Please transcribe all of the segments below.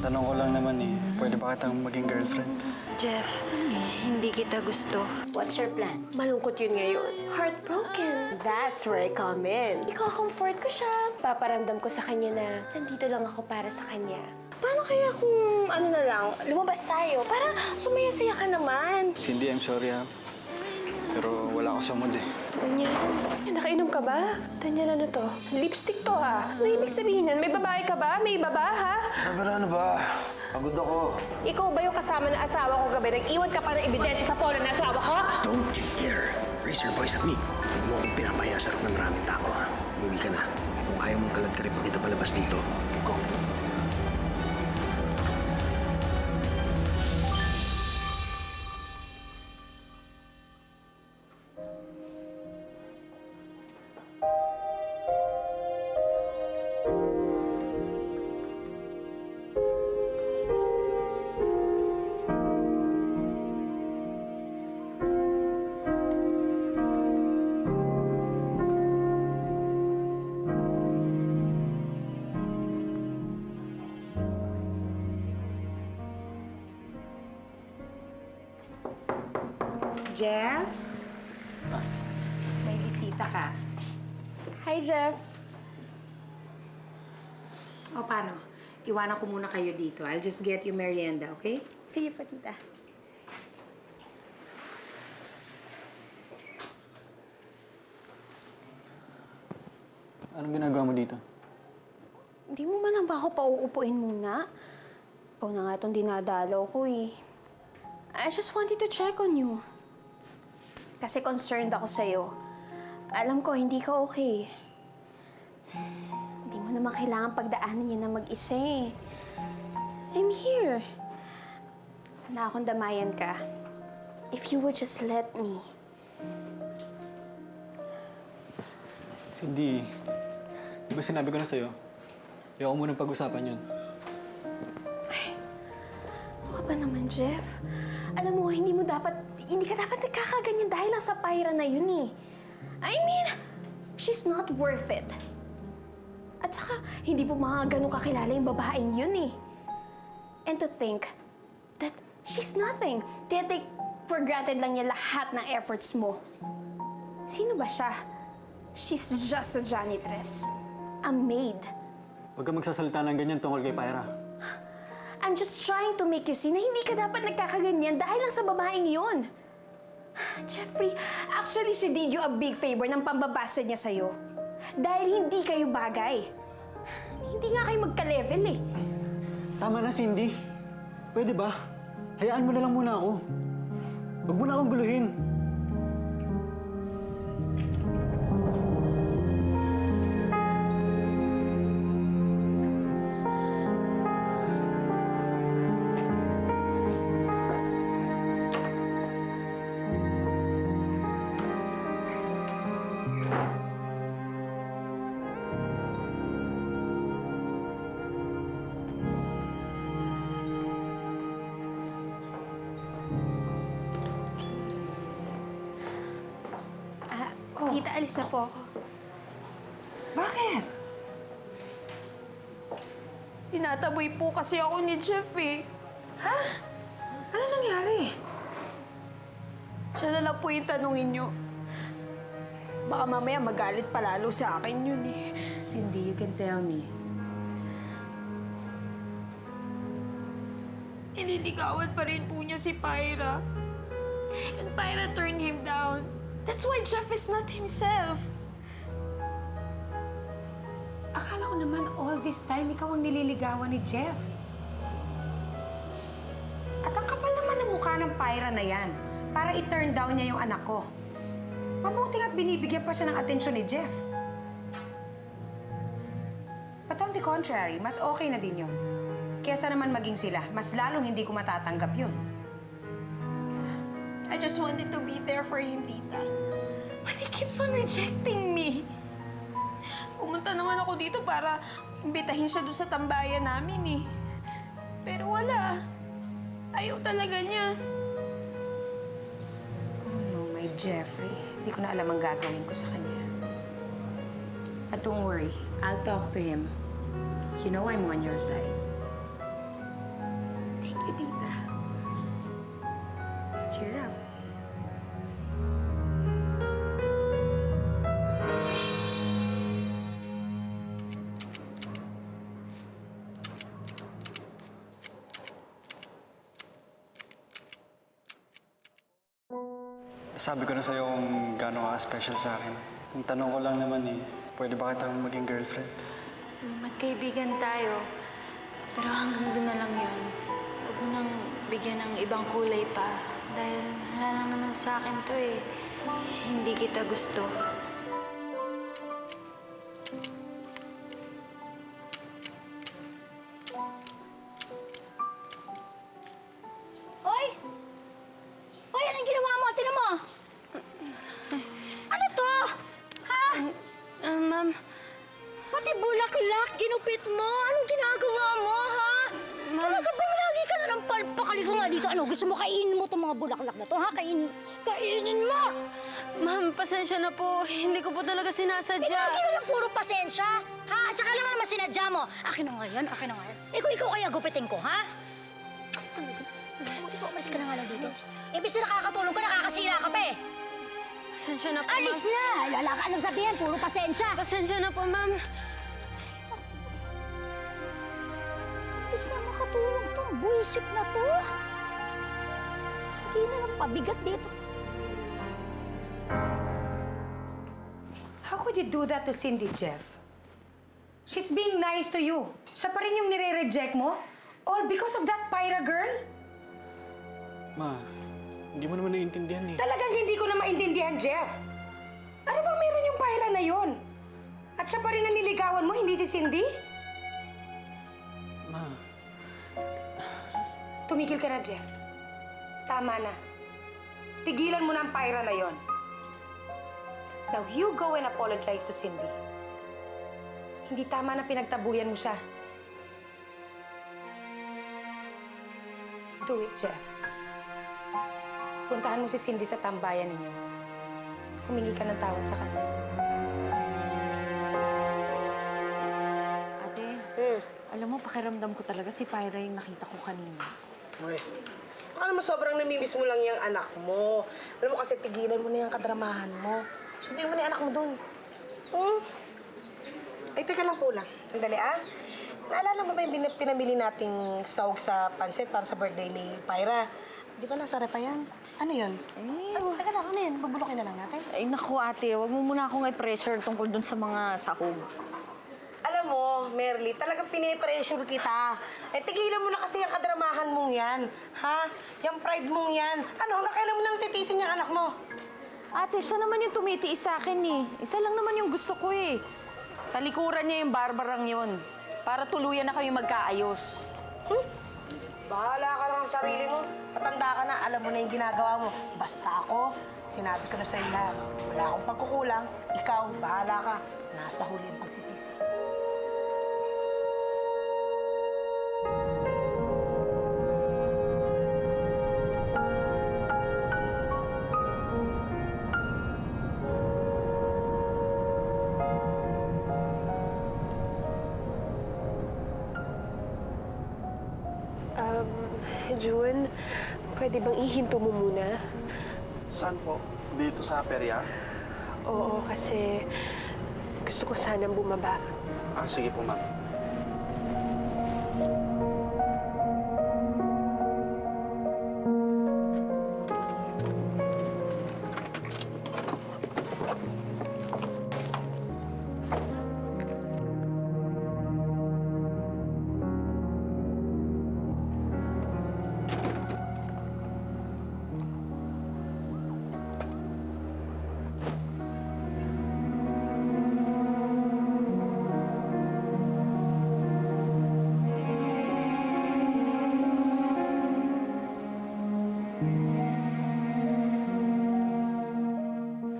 Tanong ko lang naman eh, pwede ba kitang maging girlfriend? Jeff, hindi kita gusto. What's your plan? Malungkot yun ngayon. Heartbroken. That's where I come in. Iko-comfort ko siya. Paparamdam ko sa kanya na nandito lang ako para sa kanya. Paano kaya kung ano na lang, lumabas tayo para sumaya-saya ka naman? Cindy, I'm sorry ha. Pero wala ako sa mood eh. Tanya, nakainom ka ba? Tanya, ano to? Lipstick to ha. Ano ibig sabihin yan? May babae ka ba? May iba ba ha? Ano ba? Pagod ako. Ikaw ba yung kasama ng asawa ko gabi? Nag-iwan ka pa ng ebidensya sa polo ng asawa ko? Don't you dare raise your voice at me. Huwag mo akong pinapaya sa harap ng maraming tao, ha? Umuwi ka na. Kung ayaw mong kalad ka rin pag kita palabas dito, go. Jeff? May bisita ka. Hi, Jeff. O paano? Iwanan ko muna kayo dito. I'll just get you merienda, okay? Sige pa, tita. Anong ginagawa mo dito? Hindi mo man lang ba ako pauupuin muna? Ikaw na nga itong dinadalaw ko eh. I just wanted to check on you. Kasi concerned ako sa'yo. Alam ko, hindi ka okay. Hindi mo naman kailangan pagdaanan yan na mag-isa eh. I'm here. Wala akong damayan ka. If you would just let me. Cindy, di ba sinabi ko na sa'yo? Ayoko munang pag-usapan yun. Ano ka ba naman, Jeff? Alam mo, hindi ka dapat nagkakaganyan dahil lang sa Pyra na yun eh. I mean, she's not worth it. At saka, hindi po mga ganun kakilala yung babaeng yun eh. And to think that she's nothing. Take for granted lang niya lahat ng efforts mo. Sino ba siya? She's just a janitress. A maid. Huwag kang magsasalita ng ganyan tungkol kay Pyra. I'm just trying to make you see na hindi ka dapat nagkakaganyan dahil lang sa babaeng yun. Jeffrey, actually she did you a big favor ng pambabasa niya sa'yo. Dahil hindi kayo bagay. Hindi nga kayo magka-level eh. Tama na, Cindy. Pwede ba? Hayaan mo na lang muna ako. Huwag mo na akong guluhin. Tita, alis na po ako. Bakit? Tinataboy po kasi ako ni Jeff eh. Ha? Ano nangyari? Siya na lang po yung tanungin niyo. Baka mamaya magalit palalo sa akin yun eh. Cindy, you can tell me. Ililigawan pa rin po niya si Pyra. And Pyra turned him down. That's why Jeff is not himself. Akala ko naman all this time ikaw ang nililigawan ni Jeff. At ang kapal naman ng mukha ng Pyra na yan para i-turn down niya yung anak ko. Mabuti nga't binibigyan pa siya ng atensyon ni Jeff. But on the contrary, mas okay na din yun. Kesa naman maging sila, mas lalong hindi ko matatanggap yun. I just wanted to be there for him, tita. But he keeps on rejecting me. Pumunta naman ako dito para imbitahin siya doon sa tambayan namin eh. Pero wala. Ayaw talaga niya. Oh no, my Jeffrey. Hindi ko na alam ang gagawin ko sa kanya. But don't worry, I'll talk to him. You know I'm on your side. Sabi ko na sa'yo kung gaano ka special sa akin. Ang tanong ko lang naman eh, pwede ba kita maging girlfriend? Magkaibigan tayo. Pero hanggang doon na lang yun. Huwag mo nang bigyan ng ibang kulay pa. Dahil wala lang naman sa akin to eh. Hindi kita gusto. Hoy! Hoy, anong ginawa mo? Tinan mo! Ano to? Ha? Ma'am, Pati bulaklak, ginupit mo. Anong ginagawa mo, ha? Talaga bang lagi ka na ng palpakali ko nga dito? Ano, gusto mo kainin mo itong mga bulaklak na to, ha? Kainin mo! ma'am, pasensya na po. Hindi ko po talaga sinasadya. Lagi na lang puro pasensya, ha? At saka lang naman sinadya mo. Akin na nga yan, akin na nga yan. Ikaw kaya gupitin ko, ha? Buti pa umalis ka na nga lang dito. Ibig na nakakatulong ka, nakakasira ka pa eh. Pasensya na po, Alis ma'am. na! Wala ka alam sabihin, puro pasensya. Pasensya na po, ma'am. Imbis na makatulong tong buwisit na to. Hindi na lang pabigat dito. How could you do that to Cindy, Jeff? She's being nice to you. Siya pa rin yung nire-reject mo? All because of that Pyra girl? Ma, hindi mo naman naiintindihan eh. Talagang hindi ko na maintindihan, Jeff. Ano bang meron yung Pyra na yon? At siya pa rin ang niligawan mo, hindi si Cindy? Ma, Tumigil ka na, Jeff. Tama na. Tigilan mo na ang Pyra na yon. Now, you go and apologize to Cindy. Hindi tama na pinagtabuyan mo siya. Do it, Jeff. Puntahan mo si Cindy sa tambayan ninyo. Humingi ka ng tawad sa kanya. Ate, alam mo, pakiramdam ko talaga si Pyra yung nakita ko kanina. Uy, baka naman sobrang namimiss mo lang yung anak mo. Alam mo kasi tigilan mo na yung kadramahan mo. Sundin mo na yung anak mo dun. Ay, teka lang po lang. Sandali, ah. Naalala mo ba yung pinamili nating sahog sa pansit para sa birthday ni Pyra? Di ba nasa repa yan? Ano yun? Teka lang, ano yun? Bubulukin na lang natin. Ay, naku ate, wag mo muna akong i-pressure tungkol dun sa mga sahog. Alam mo, Merly, talagang pinipressure kita. Eh, tigilan mo na kasi yung kadramahan mong yan. Ha? Yung pride mong yan. Ano, hanggang kailan mo nang titisin yung anak mo? Ate, siya naman yung tumitiis sa akin eh. Isa lang naman yung gusto ko eh. Talikuran niya yung barbarang yun. Para tuluyan na kami magkaayos. Bahala ka lang sa sarili mo. Matanda ka na, alam mo na yung ginagawa mo. Basta ako, sinabi ko na sa'yo lahat. Wala akong pagkukulang. Ikaw, bahala ka. Nasa huli ang pagsisisi. June, pwede bang ihinto mo muna? saan po? Dito sa perya? Oo, kasi gusto ko sanang bumaba. Ah, sige po, ma'am.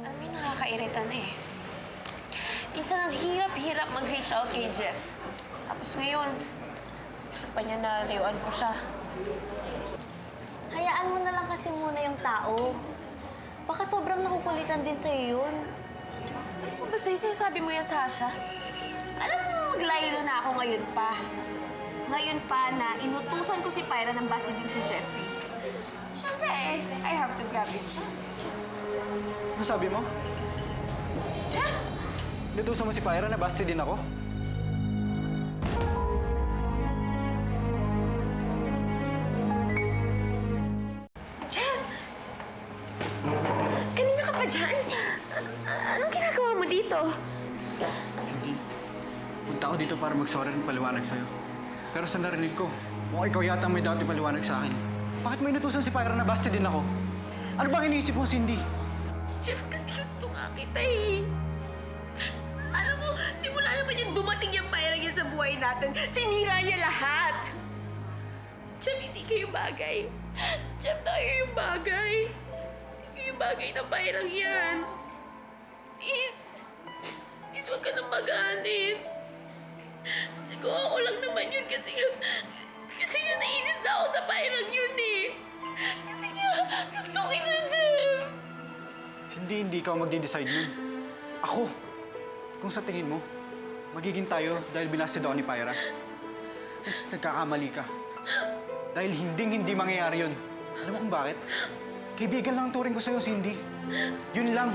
Alam mo, nakakairita na eh. Minsan ang hirap-hirap mag-reach out kay Jeff. Tapos ngayon, gusto pa niya na layuan ko siya. Hayaan mo na lang kasi muna yung tao. Baka sobrang nakukulitan din sa'yo yun. Ano ba sa'yo sinasabi mo yan, Sasha? Alam na naman maglaylo na ako ngayon pa. Ngayon pa na inutusan ko si Pyra ng base din si Jeffrey. Siyempre I have to grab his chance. Ano sabi mo? Jeff! Inutusan mo si Pyra na basti din ako? Jeff! tao. Cindy, punta ako dito para mag-sorry at paliwanag sa'yo. Pero sa narinig ko, mukhang ikaw yata may dati paliwanag sa akin. Bakit mo inutusan si Pyra na basta din ako? Ano bang iniisip mo, Cindy? Jeff, kasi gusto nga kita eh. Alam mo, simula naman yung dumating yung Pyra yan sa buhay natin, sinira niya lahat. Jeff, hindi kayo bagay. Jeff, tayo yung bagay. Hindi kayo bagay na Pyra yan. Please. Please, huwag ka nang magalit. Nagawa ko lang naman yun kasi nga nainis na ako sa Pyra yun eh. Kasi nga, gusto kita, Jeff. Hindi ikaw magde-decide nun. Ako. Kung sa tingin mo, magiging tayo dahil binasted ako ni Pyra. Mas nagkakamali ka. Dahil hindi mangyayari yun. Alam mo kung bakit? Kaibigan lang ang turing ko sa'yo, Cindy. Yun lang.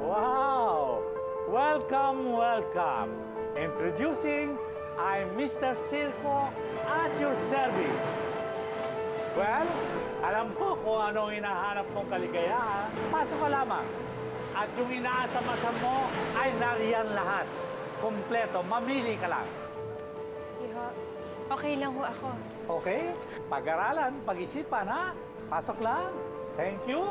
Wow! Welcome, welcome. Introducing, I'm Mr. Circo at your service. Well, alam ko kung anong hinahanap mong kaligayahan. Pasok ka lamang. At yung inaasam-asam mo ay nariyan lahat. Kompleto, mamili ka lang. Sige ho. Okay lang ho ako. Okay? Pag-aralan, pag-isipan, ha? Pasok lang. Thank you.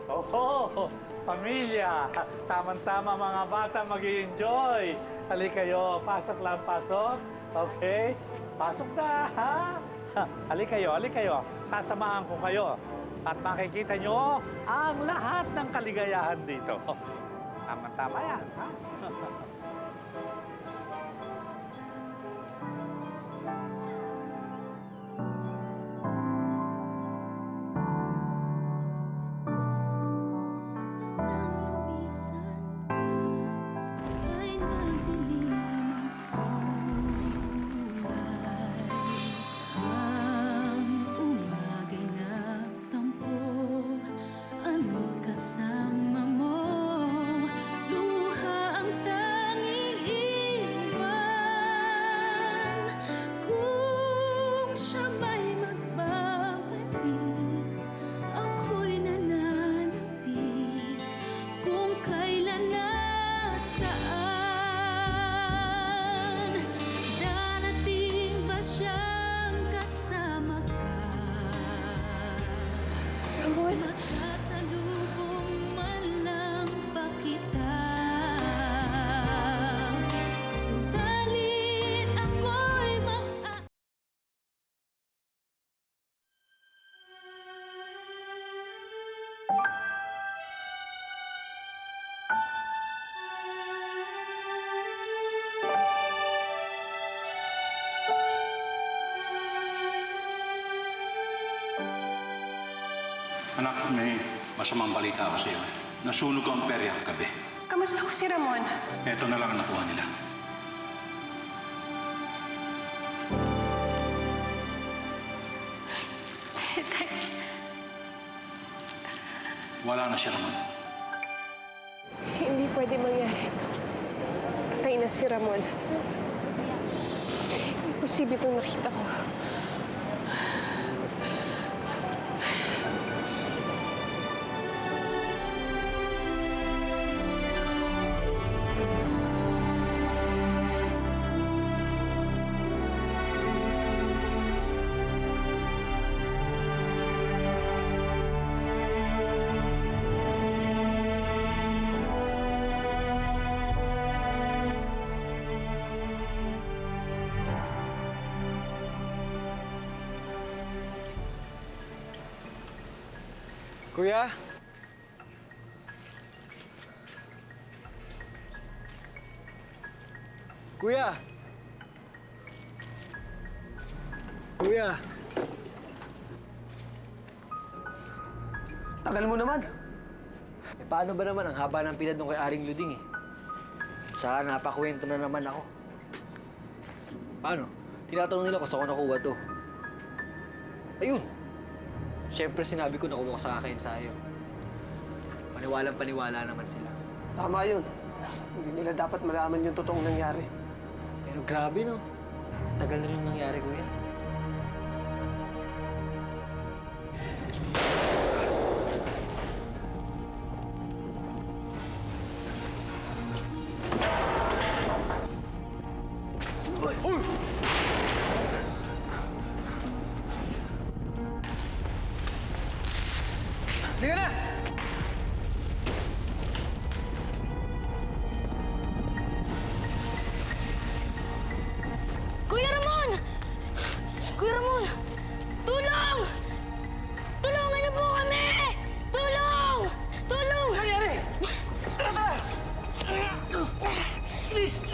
Oh, pamilya. Tama-tama mga bata mag-i-enjoy. Halika kayo. Pasok lang, pasok. Okay? Pasok na, ha? Halika kayo. Sasamahan ko kayo. At makikita nyo ang lahat ng kaligayahan dito. Tama-tama yan, ha? Anak, may masamang balita ako sa'yo. Nasunog ang perya kagabi. Kamusta ko si Ramon? Ito na lang ang nakuha nila. Wala na siya, Ramon. Hindi pwede mangyari ito. Patay na si Ramon. Imposible itong nakita ko. Kuya? Kuya? Kuya? Tagal mo naman. Paano ba naman? Ang haba ng pinad nung kay Aling Luding eh. Tsaka napakwento na naman ako. Paano? Tinatanong nila kung saan ko nakuha to. Ayun! Siyempre sinabi ko nakuha ko sa akin sa'yo. Paniwalang-paniwala naman sila. Tama yun. Hindi nila dapat malaman yung totoong nangyari. Pero grabe, no? Tagal na rin nangyari, kuya. Liga na! Kuya Ramon! Kuya Ramon! Tulong! Tulungan niyo po kami! Tulong! Tulong! Nangyari! Please!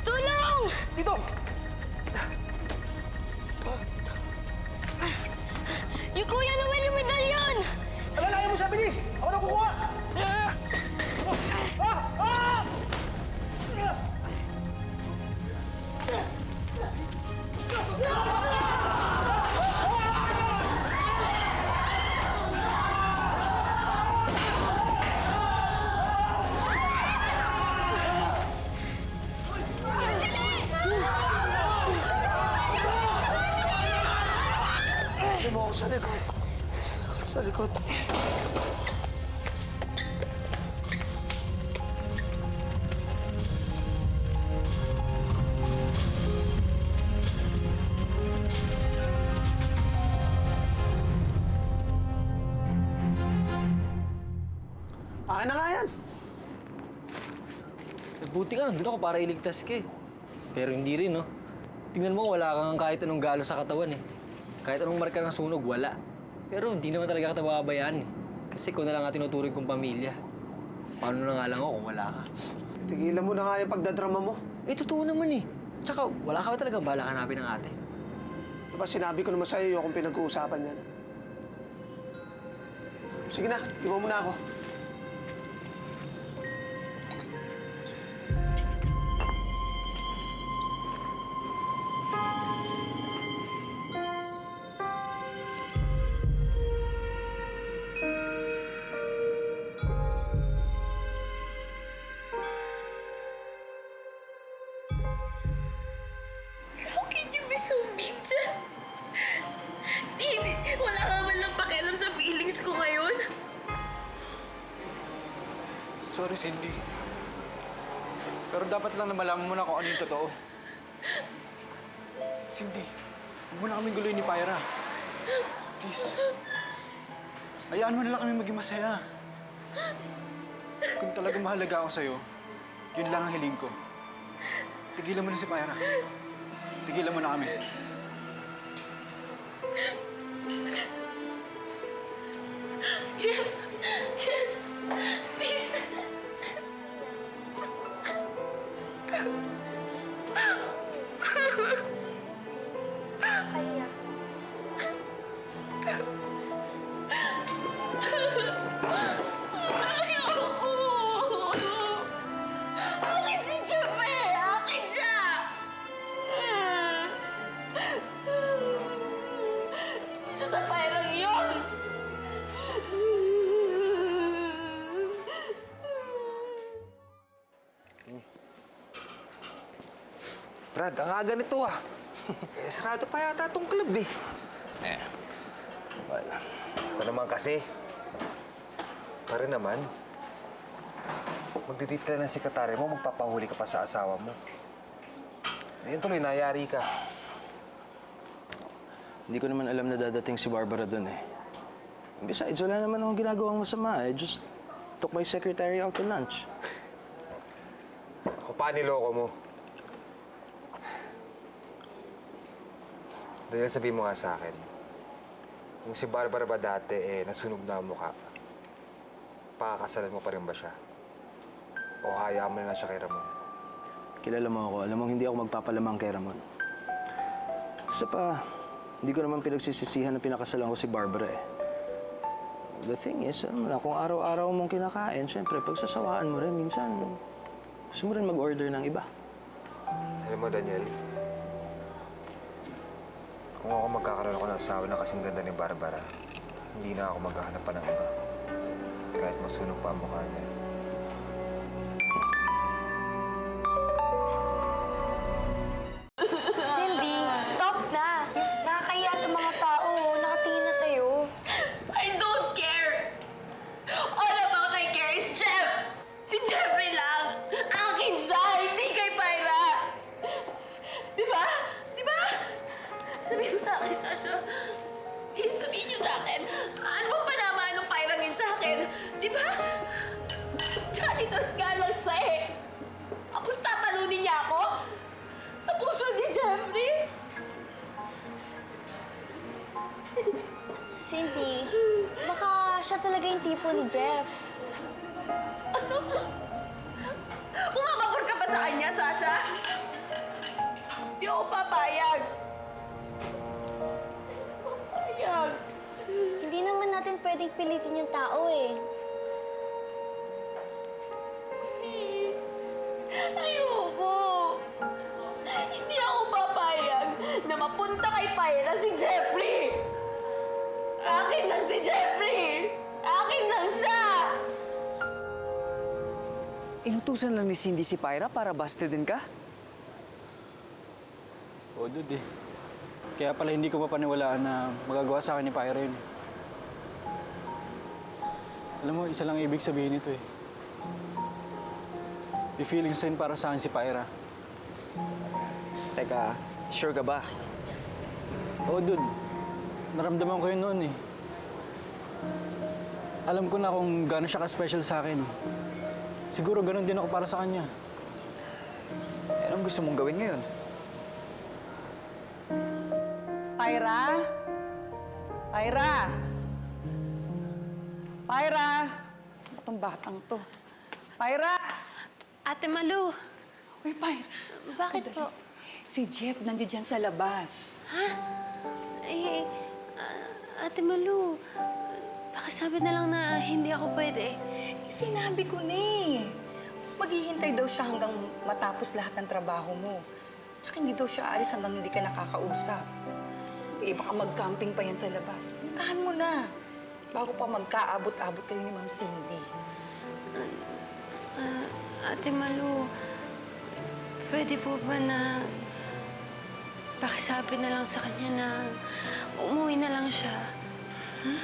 Tulong! Dito! Yung Kuya Noel yung medalyon! Alalayan mo siya, bilis! Ako na kukuha! Ano mo ako sa likod? Sa likod. Akin na nga yan. Buti ka, nandun ako para iligtas ka eh. Pero hindi rin, no? Tingnan mo, wala kang kahit anong galo sa katawan eh. Kahit anong marka ng sunog, wala. Pero hindi naman talaga kita babayaan eh. Kasi kung na lang nga tinuturing kong pamilya. Paano na nga lang ako kung wala ka? Tigilan mo na nga yung pagdadrama mo. Eh, totoo naman eh. Tsaka, wala ka ba talagang balak hanapin ng ate? Ito ba sinabi ko naman sa'yo yung kung pinag-uusapan yan? Sige na, iwan mo na ako. How can you be so mean, Jeff? Hindi, wala ka man lang pakialam sa feelings ko ngayon. Sorry, Cindy. Pero dapat lang na malaman mo na kung ano yung totoo. Cindy, huwag mo na kaming guloy ni Pyra. Please. Hayaan mo na lang kami maging masaya. Kung talagang mahalaga ako sa'yo, yun lang ang hiling ko. Tigilan mo na si Pyra. Tigilan mo na kami. Jeff! Jeff! Please! Ayoko! Akin si Jeff eh! Akin siya! Hindi siya sa pairang yun! Brad, ang aga nito ah. Sarado pa yata itong club eh. Well, ito naman kasi. Pare naman. Magdidate ka ng sekretary mo, magpapahuli ka pa sa asawa mo. Ngayon tuloy, nayari ka. Hindi ko naman alam na dadating si Barbara doon eh. Besides, wala naman akong ginagawang masama. I just took my secretary out to lunch. Ako pa niloko mo. Dahil sabihin mo nga sa akin, kung si Barbara ba dati nasunog na ang mukha, pakakasalan mo pa rin ba siya? O hayaan mo na lang siya kay Ramon? Kilala mo ako. Alam mo, hindi ako magpapalamang kay Ramon. Isa pa, hindi ko naman pinagsisisihan na pinakasalan ko si Barbara eh. the thing is, alam mo na, kung araw-araw mong kinakain, syempre, pagsasawaan mo rin, minsan, gusto mo rin mag-order ng iba. Alam mo, Daniel, kung ako magkakaroon ako ng asawa na kasing ganda ni Barbara, hindi na ako maghahanap pa ng iba. Kahit masunog pa ang mukha niya. Cindy, stop na! Nakakahiya sa mga tao. Nakatingin na sa'yo. I don't care! All about I care is Jeff! Si Jeffrey lang! Akin siya, hindi kay Pyra! Di ba? Di ba? Sabihin mo sa akin, Sasha. Sabihin niyo sa akin, ano bang panamaan ng Pyrang yun sa akin? Di ba? Janitress nga lang siya eh! Tapos tapalunin niya ako? Sa puso ni Jeffrey? Cindy, baka siya talaga yung tipo ni Jeff. Umamabor ka pa sa kanya, Sasha? Di ako papayag. Papayag. Hindi naman natin pwedeng pilitin yung tao eh. Ayoko. Hindi ako papayag na mapunta kay Pyra si Jeffrey. Akin lang si Jeffrey. Akin lang siya. Inutusan lang ni Cindy si Pyra para busted din ka? Oo, dude eh. Kaya pala hindi ko mapaniwalaan na magagawa sa akin ni Pyra yun. Alam mo, isa lang ibig sabihin nito eh. May feelings din para sa akin si Pyra. Teka, sure ka ba? Oo, dude. Naramdaman ko yun noon eh. Alam ko na kung gaano siya ka-special sa akin. Siguro ganun din ako para sa kanya. Anong gusto mong gawin ngayon? Pyra? Pyra? Pyra? Saan ba tong batang to? Pyra? Ate Malu. Uy, Pyra. Bakit po? Si Jeff nandiyan dyan sa labas. Ha? Ate Malu, baka sabi na lang na hindi ako pwede. Sinabi ko na eh. Maghihintay daw siya hanggang matapos lahat ng trabaho mo. Tsaka hindi daw siya aalis hanggang hindi ka nakakausap. Eh, baka mag-camping pa yan sa labas. Puntahan mo na. Bago pa magkaabot-abot kayo ni Ma'am Cindy. Ate Malu, pwede po ba na pakisabi na lang sa kanya na umuwi na lang siya? Huh?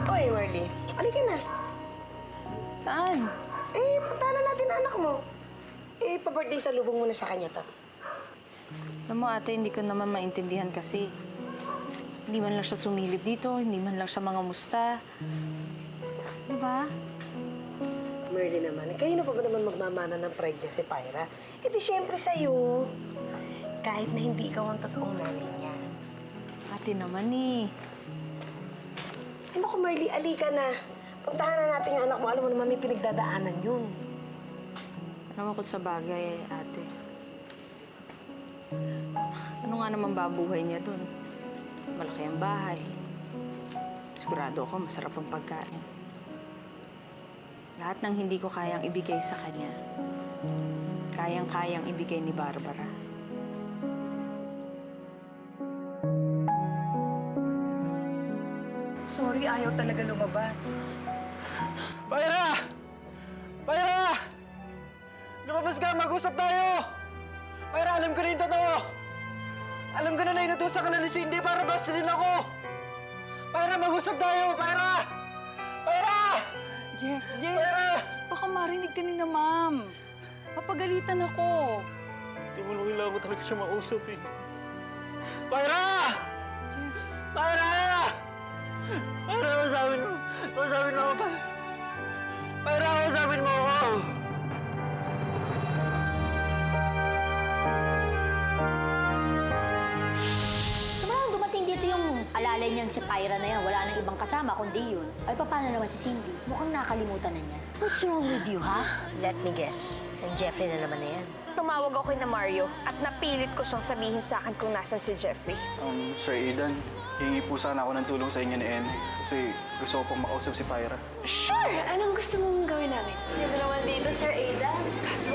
Oy, Marley. Halika na. Saan? Eh, puntahan na natin ang anak mo. Eh, pa-birthday sa lubong mo na sa kanya to. Alam mo, ate, hindi ko naman maintindihan kasi. Hindi man lang siya sumilip dito, hindi man lang siya mga musta. Diba? Marley naman, kayo na pa ba naman magmamana ng pride niya si Pyra? Eh di syempre sa'yo. Kahit na hindi ikaw ang totoong nanay niya. Ate naman eh. Ay naku, Marley, alika na. Puntahan na natin yung anak mo. Alam mo naman may pinagdadaanan yun. Alam mo kung sa bagay, ate. Ano nga naman ba ang buhay niya doon? Malaki ang bahay. Sigurado ako masarap ang pagkain. Lahat ng hindi ko kayang ibigay sa kanya, kayang-kayang ibigay ni Barbara. Sorry, ayaw talaga lumabas. Pyra! Pyra! Lumabas ka! Mag-usap tayo! Pyra, alam ko na yung totoo! Alam ko na inutusan ka na ni Cindy para basta din ako! Pyra, mag-usap tayo! Pyra! Pyra! Jeff, baka marinig ka ni na ma'am. Papagalitan ako. Hindi mo lang kailangan ko talaga siya makausap eh. Pyra! Jeff. Pyra! Pyra, kausapin mo. Kausapin mo ako, Pyra, kausapin mo ako. Samanang dumating dito yung alalay niyang si Pyra na yan, wala nang ibang kasama kundi yun. Ay, paano naman si Cindy? Mukhang nakalimutan na niya. What's wrong with you, ha? Let me guess. Yung Jeffrey na naman na yan. Tumawag ako kay na Mario at napilit ko siyang sabihin sa akin kung nasan si Jeffrey. Sir Aidan, hingi po sana ako ng tulong sa inyo ni Ene. Kasi gusto ko pong makausap si Pyra. Sure! Anong gusto mong gawin namin? Dito naman dito, Sir Aidan. Kaso,